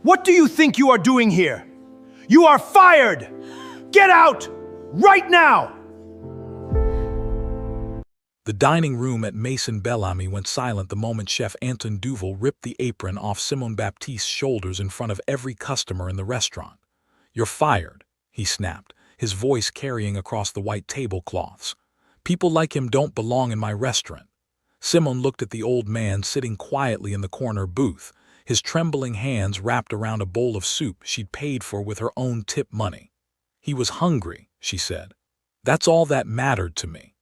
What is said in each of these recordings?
What do you think you are doing here? You are fired! Get out! Right now! The dining room at Maison Bellamy went silent the moment Chef Anton Duval ripped the apron off Simone Baptiste's shoulders in front of every customer in the restaurant. "You're fired," he snapped, his voice carrying across the white tablecloths. "People like him don't belong in my restaurant." Simone looked at the old man sitting quietly in the corner booth, his trembling hands wrapped around a bowl of soup she'd paid for with her own tip money. "He was hungry," she said. "That's all that mattered to me."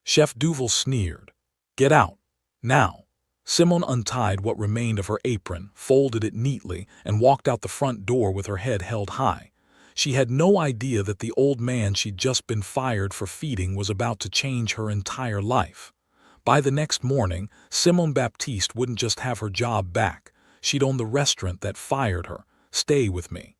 Chef Duval sneered. "Get out. Now." Simone untied what remained of her apron, folded it neatly, and walked out the front door with her head held high. She had no idea that the old man she'd just been fired for feeding was about to change her entire life. By the next morning, Simone Baptiste wouldn't just have her job back. She'd own the restaurant that fired her. Stay with me.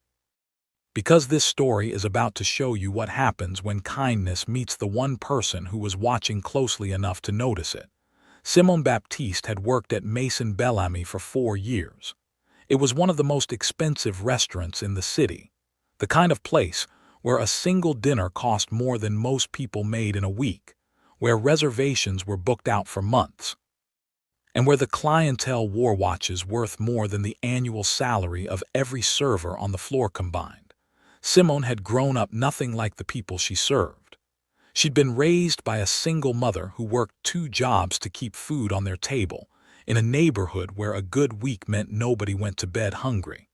Because this story is about to show you what happens when kindness meets the one person who was watching closely enough to notice it. Simone Baptiste had worked at Maison Bellamy for 4 years. It was one of the most expensive restaurants in the city, the kind of place where a single dinner cost more than most people made in a week, where reservations were booked out for months, and where the clientele wore watches worth more than the annual salary of every server on the floor combined. Simone had grown up nothing like the people she served. She'd been raised by a single mother who worked 2 jobs to keep food on their table, in a neighborhood where a good week meant nobody went to bed hungry.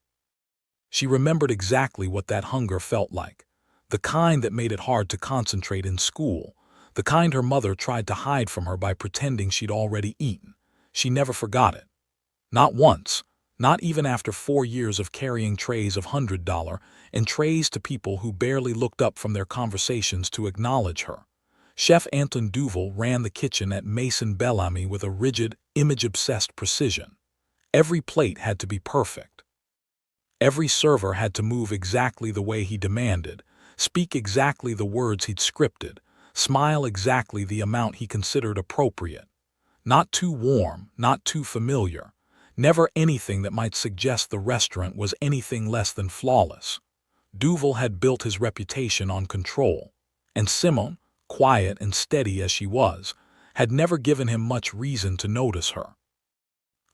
She remembered exactly what that hunger felt like, the kind that made it hard to concentrate in school, the kind her mother tried to hide from her by pretending she'd already eaten. She never forgot it. Not once. Not even after 4 years of carrying trays of $100 and trays to people who barely looked up from their conversations to acknowledge her. Chef Anton Duval ran the kitchen at Maison Bellamy with a rigid, image-obsessed precision. Every plate had to be perfect. Every server had to move exactly the way he demanded, speak exactly the words he'd scripted, smile exactly the amount he considered appropriate. Not too warm, not too familiar. Never anything that might suggest the restaurant was anything less than flawless. Duval had built his reputation on control, and Simone, quiet and steady as she was, had never given him much reason to notice her.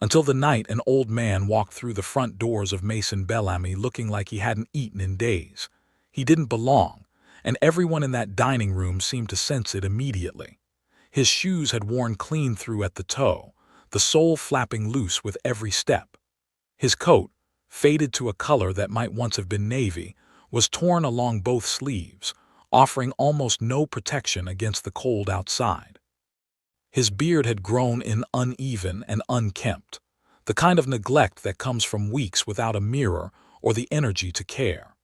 Until the night an old man walked through the front doors of Maison Bellamy looking like he hadn't eaten in days. He didn't belong, and everyone in that dining room seemed to sense it immediately. His shoes had worn clean through at the toe, the sole flapping loose with every step. His coat, faded to a color that might once have been navy, was torn along both sleeves, offering almost no protection against the cold outside. His beard had grown in uneven and unkempt, the kind of neglect that comes from weeks without a mirror or the energy to care.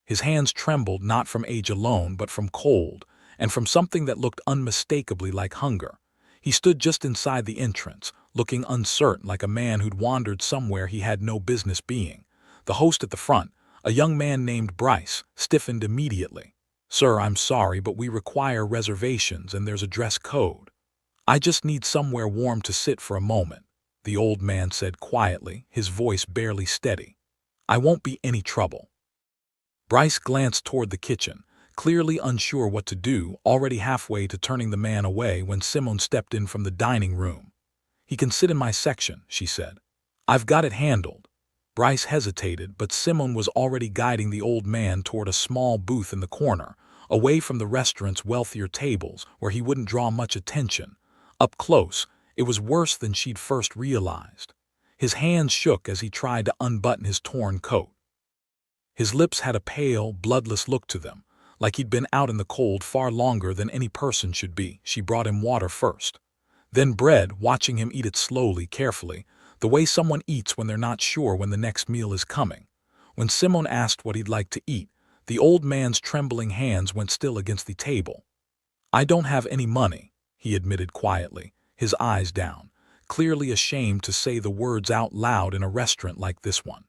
His hands trembled not from age alone but from cold, and from something that looked unmistakably like hunger. He stood just inside the entrance, looking uncertain like a man who'd wandered somewhere he had no business being. The host at the front, a young man named Bryce, stiffened immediately. "Sir, I'm sorry, but we require reservations and there's a dress code." "I just need somewhere warm to sit for a moment," the old man said quietly, his voice barely steady. "I won't be any trouble." Bryce glanced toward the kitchen, clearly unsure what to do, already halfway to turning the man away when Simone stepped in from the dining room. "He can sit in my section," she said. "I've got it handled." Bryce hesitated, but Simone was already guiding the old man toward a small booth in the corner, away from the restaurant's wealthier tables where he wouldn't draw much attention. Up close, it was worse than she'd first realized. His hands shook as he tried to unbutton his torn coat. His lips had a pale, bloodless look to them, like he'd been out in the cold far longer than any person should be. She brought him water first, then bread, watching him eat it slowly, carefully, the way someone eats when they're not sure when the next meal is coming. When Simone asked what he'd like to eat, the old man's trembling hands went still against the table. "I don't have any money," he admitted quietly, his eyes down, clearly ashamed to say the words out loud in a restaurant like this one.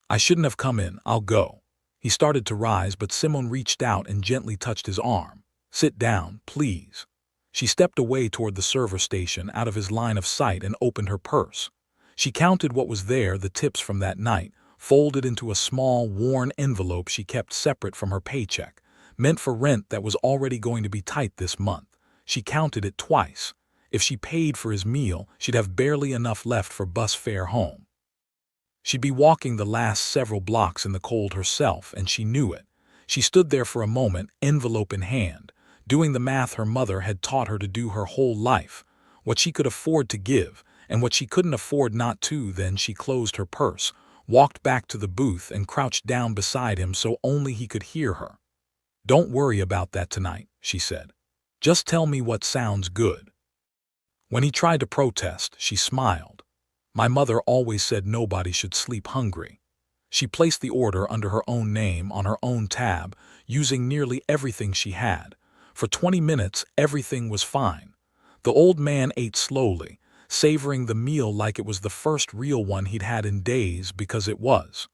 "I shouldn't have come in. I'll go." He started to rise, but Simone reached out and gently touched his arm. "Sit down, please." She stepped away toward the server station, out of his line of sight, and opened her purse. She counted what was there, the tips from that night, folded into a small, worn envelope she kept separate from her paycheck, meant for rent that was already going to be tight this month. She counted it twice. If she paid for his meal, she'd have barely enough left for bus fare home. She'd be walking the last several blocks in the cold herself, and she knew it. She stood there for a moment, envelope in hand, doing the math her mother had taught her to do her whole life, what she could afford to give, and what she couldn't afford not to. Then she closed her purse, walked back to the booth, and crouched down beside him so only he could hear her. "Don't worry about that tonight," she said. "Just tell me what sounds good." When he tried to protest, she smiled. "My mother always said nobody should sleep hungry." She placed the order under her own name on her own tab, using nearly everything she had. For 20 minutes, everything was fine. The old man ate slowly, savoring the meal like it was the first real one he'd had in days, because it was.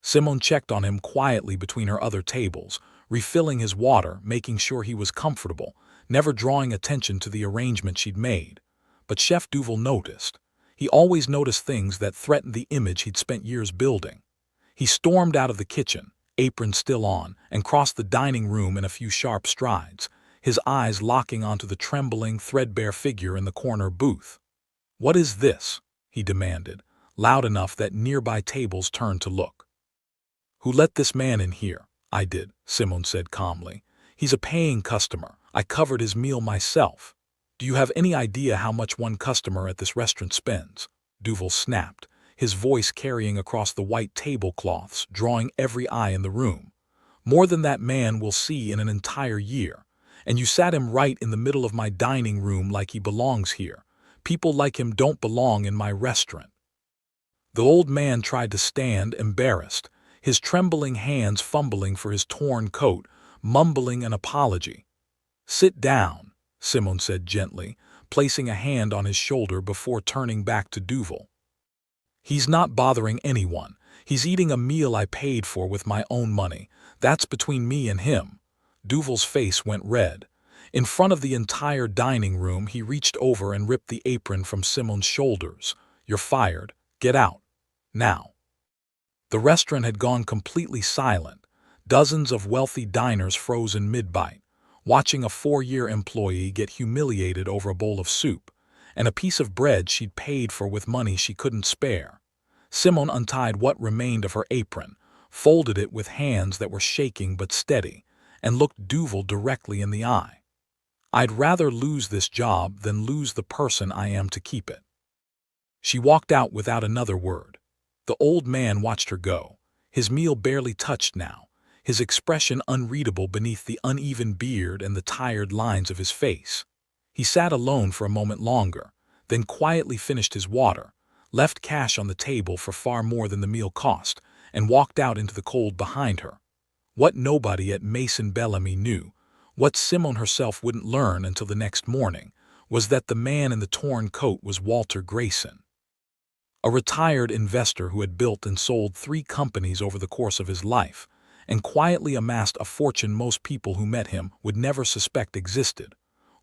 Simone checked on him quietly between her other tables, refilling his water, making sure he was comfortable, never drawing attention to the arrangement she'd made. But Chef Duval noticed. He always noticed things that threatened the image he'd spent years building. He stormed out of the kitchen, apron still on, and crossed the dining room in a few sharp strides, his eyes locking onto the trembling, threadbare figure in the corner booth. "What is this?" he demanded, loud enough that nearby tables turned to look. "Who let this man in here?" "I did," Simone said calmly. "He's a paying customer. I covered his meal myself." "Do you have any idea how much one customer at this restaurant spends?" Duval snapped, his voice carrying across the white tablecloths, drawing every eye in the room. "More than that man will see in an entire year. And you sat him right in the middle of my dining room like he belongs here. People like him don't belong in my restaurant." The old man tried to stand, embarrassed, his trembling hands fumbling for his torn coat, mumbling an apology. "Sit down," Simone said gently, placing a hand on his shoulder before turning back to Duval. "He's not bothering anyone. He's eating a meal I paid for with my own money. That's between me and him." Duval's face went red. In front of the entire dining room, he reached over and ripped the apron from Simone's shoulders. "You're fired. Get out. Now." The restaurant had gone completely silent, dozens of wealthy diners frozen mid-bite, watching a 4-year employee get humiliated over a bowl of soup and a piece of bread she'd paid for with money she couldn't spare. Simone untied what remained of her apron, folded it with hands that were shaking but steady, and looked Duval directly in the eye. "I'd rather lose this job than lose the person I am to keep it." She walked out without another word. The old man watched her go, his meal barely touched now, his expression unreadable beneath the uneven beard and the tired lines of his face. He sat alone for a moment longer, then quietly finished his water, left cash on the table for far more than the meal cost, and walked out into the cold behind her. What nobody at Mason Bellamy knew, what Simone herself wouldn't learn until the next morning, was that the man in the torn coat was Walter Grayson, a retired investor who had built and sold 3 companies over the course of his life, and quietly amassed a fortune most people who met him would never suspect existed.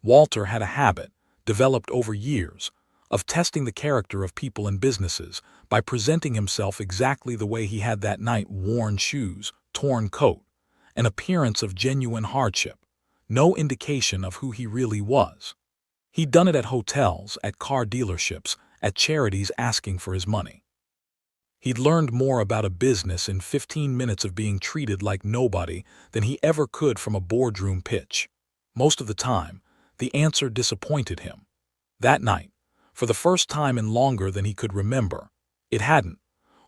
Walter had a habit, developed over years, of testing the character of people and businesses by presenting himself exactly the way he had that night: worn shoes, torn coat, an appearance of genuine hardship, no indication of who he really was. He'd done it at hotels, at car dealerships, at charities asking for his money. He'd learned more about a business in 15 minutes of being treated like nobody than he ever could from a boardroom pitch. Most of the time, the answer disappointed him. That night, for the first time in longer than he could remember, it hadn't.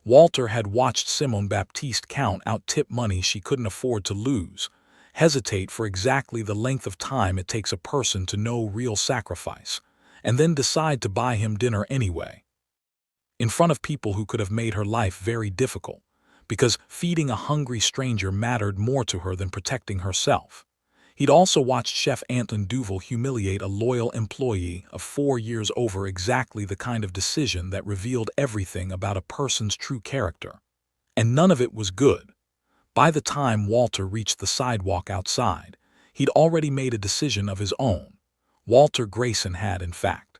Walter had watched Simone Baptiste count out tip money she couldn't afford to lose, hesitate for exactly the length of time it takes a person to know real sacrifice, and then decide to buy him dinner anyway. In front of people who could have made her life very difficult, because feeding a hungry stranger mattered more to her than protecting herself. He'd also watched Chef Anton Duval humiliate a loyal employee of 4 years over exactly the kind of decision that revealed everything about a person's true character. And none of it was good. By the time Walter reached the sidewalk outside, he'd already made a decision of his own. Walter Grayson had, in fact,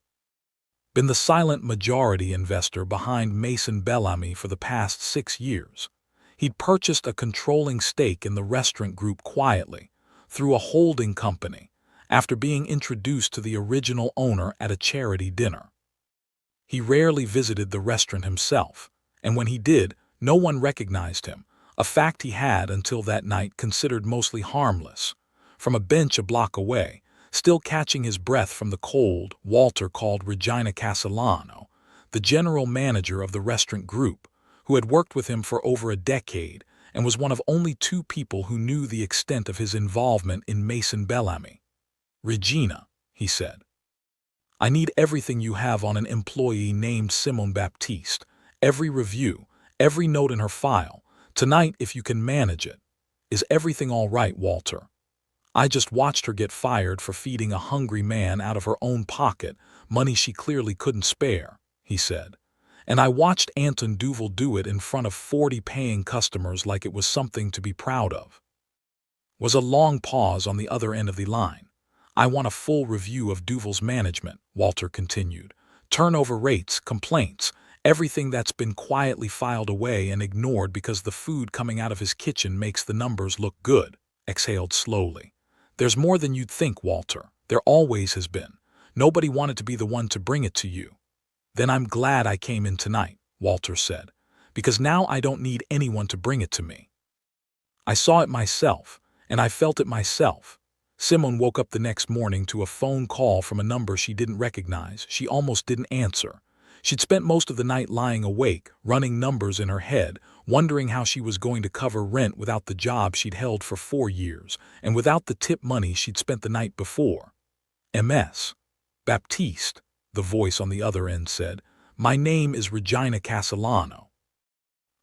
been the silent majority investor behind Mason Bellamy for the past 6 years. He'd purchased a controlling stake in the restaurant group quietly, through a holding company, after being introduced to the original owner at a charity dinner. He rarely visited the restaurant himself, and when he did, no one recognized him, a fact he had until that night considered mostly harmless. From a bench a block away, still catching his breath from the cold, Walter called Regina Castellano, the general manager of the restaurant group, who had worked with him for over a decade and was one of only 2 people who knew the extent of his involvement in Mason Bellamy. "Regina," he said, "I need everything you have on an employee named Simone Baptiste, every review, every note in her file, tonight if you can manage it. Is everything all right, Walter? I just watched her get fired for feeding a hungry man out of her own pocket, money she clearly couldn't spare," he said. "And I watched Anton Duval do it in front of 40 paying customers like it was something to be proud of." Was a long pause on the other end of the line. "I want a full review of Duval's management," Walter continued. "Turnover rates, complaints, everything that's been quietly filed away and ignored because the food coming out of his kitchen makes the numbers look good." Exhaled slowly. "There's more than you'd think, Walter. There always has been. Nobody wanted to be the one to bring it to you." "Then I'm glad I came in tonight," Walter said, "because now I don't need anyone to bring it to me. I saw it myself, and I felt it myself." Simone woke up the next morning to a phone call from a number she didn't recognize. She almost didn't answer. She'd spent most of the night lying awake, running numbers in her head, wondering how she was going to cover rent without the job she'd held for 4 years, and without the tip money she'd spent the night before. "Ms. Baptiste," the voice on the other end said, "my name is Regina Castellano.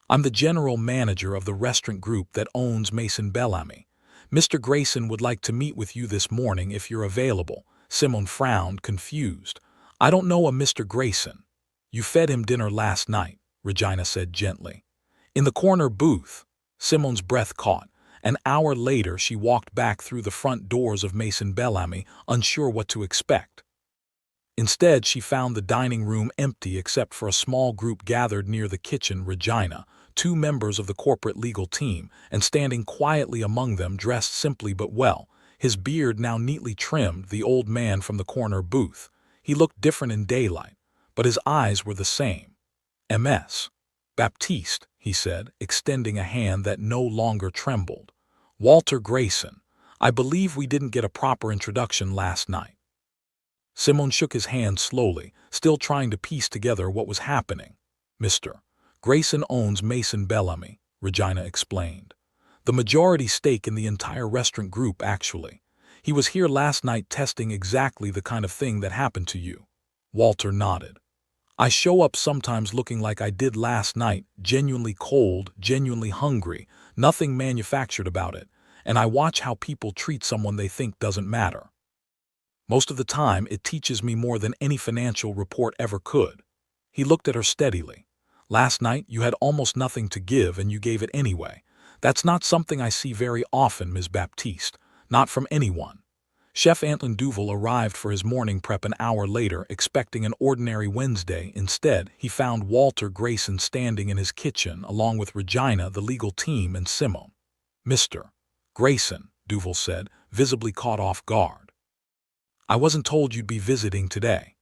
I'm the general manager of the restaurant group that owns Mason Bellamy. Mr. Grayson would like to meet with you this morning if you're available." Simone frowned, confused. "I don't know a Mr. Grayson." "You fed him dinner last night," Regina said gently. "In the corner booth." Simone's breath caught. An hour later she walked back through the front doors of Mason Bellamy, unsure what to expect. Instead, she found the dining room empty except for a small group gathered near the kitchen. Regina, 2 members of the corporate legal team, and standing quietly among them, dressed simply but well, his beard now neatly trimmed, the old man from the corner booth. He looked different in daylight, but his eyes were the same. "Ms. Baptiste," he said, extending a hand that no longer trembled. "Walter Grayson. I believe we didn't get a proper introduction last night." Simone shook his hand slowly, still trying to piece together what was happening. "Mr. Grayson owns Mason Bellamy," Regina explained. "The majority stake in the entire restaurant group, actually. He was here last night testing exactly the kind of thing that happened to you." Walter nodded. "I show up sometimes looking like I did last night, genuinely cold, genuinely hungry, nothing manufactured about it, and I watch how people treat someone they think doesn't matter. Most of the time, it teaches me more than any financial report ever could." He looked at her steadily. "Last night, you had almost nothing to give and you gave it anyway. That's not something I see very often, Ms. Baptiste, not from anyone." Chef Anton Duval arrived for his morning prep an hour later, expecting an ordinary Wednesday. Instead, he found Walter Grayson standing in his kitchen along with Regina, the legal team, and Simone. "Mr. Grayson," Duval said, visibly caught off guard. "I wasn't told you'd be visiting today."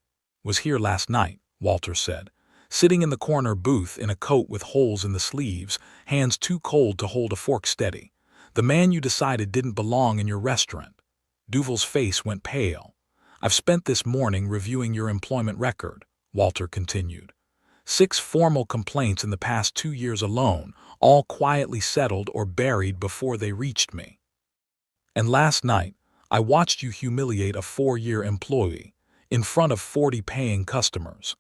"Was here last night," Walter said, sitting in the corner booth in a coat with holes in the sleeves, hands too cold to hold a fork steady. "The man you decided didn't belong in your restaurant." Duval's face went pale. "I've spent this morning reviewing your employment record," Walter continued. 6 formal complaints in the past 2 years alone, all quietly settled or buried before they reached me. And last night, I watched you humiliate a 4-year employee in front of 40 paying customers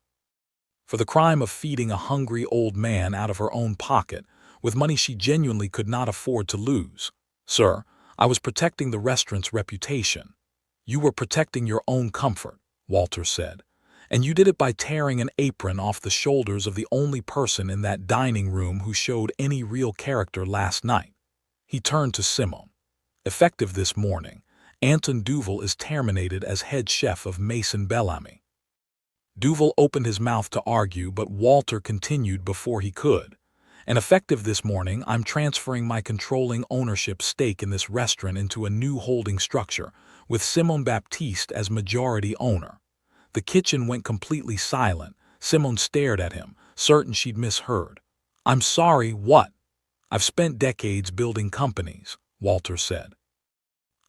for the crime of feeding a hungry old man out of her own pocket with money she genuinely could not afford to lose. Sir, I was protecting the restaurant's reputation. You were protecting your own comfort," Walter said. "And you did it by tearing an apron off the shoulders of the only person in that dining room who showed any real character last night." He turned to Simone. "Effective this morning, Anton Duval is terminated as head chef of Mason Bellamy." Duval opened his mouth to argue, but Walter continued before he could. And effective this morning, I'm transferring my controlling ownership stake in this restaurant into a new holding structure, with Simone Baptiste as majority owner. The kitchen went completely silent. Simone stared at him, certain she'd misheard. I'm sorry, what? I've spent decades building companies, Walter said.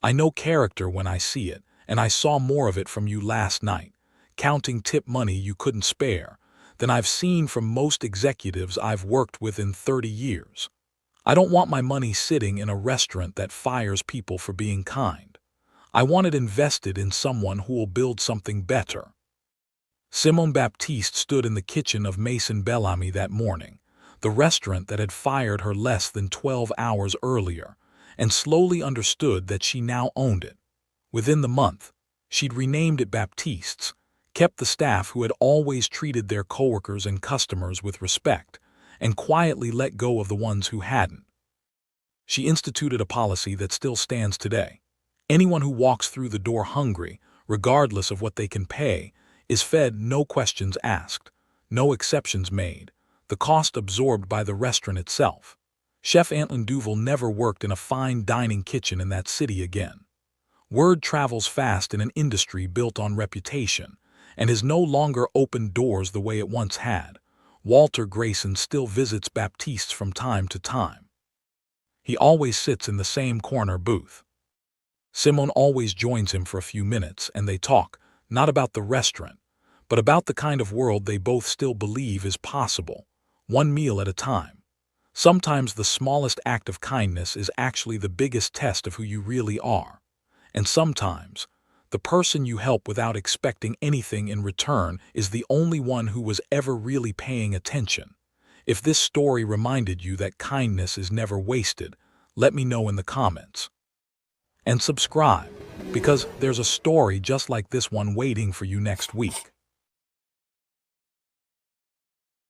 I know character when I see it, and I saw more of it from you last night, counting tip money you couldn't spare, than I've seen from most executives I've worked with in 30 years. I don't want my money sitting in a restaurant that fires people for being kind. I want it invested in someone who will build something better. Simone Baptiste stood in the kitchen of Maison Bellamy that morning, the restaurant that had fired her less than 12 hours earlier, and slowly understood that she now owned it. Within the month, she'd renamed it Baptiste's, kept the staff who had always treated their coworkers and customers with respect, and quietly let go of the ones who hadn't. She instituted a policy that still stands today. Anyone who walks through the door hungry, regardless of what they can pay, is fed, no questions asked, no exceptions made, the cost absorbed by the restaurant itself. Chef Antoine Duval never worked in a fine dining kitchen in that city again. Word travels fast in an industry built on reputation, and has no longer opened doors the way it once had. Walter Grayson still visits Baptiste's from time to time. He always sits in the same corner booth. Simone always joins him for a few minutes, and they talk, not about the restaurant, but about the kind of world they both still believe is possible, one meal at a time. Sometimes the smallest act of kindness is actually the biggest test of who you really are. And sometimes, the person you help without expecting anything in return is the only one who was ever really paying attention. If this story reminded you that kindness is never wasted, let me know in the comments. And subscribe, because there's a story just like this one waiting for you next week.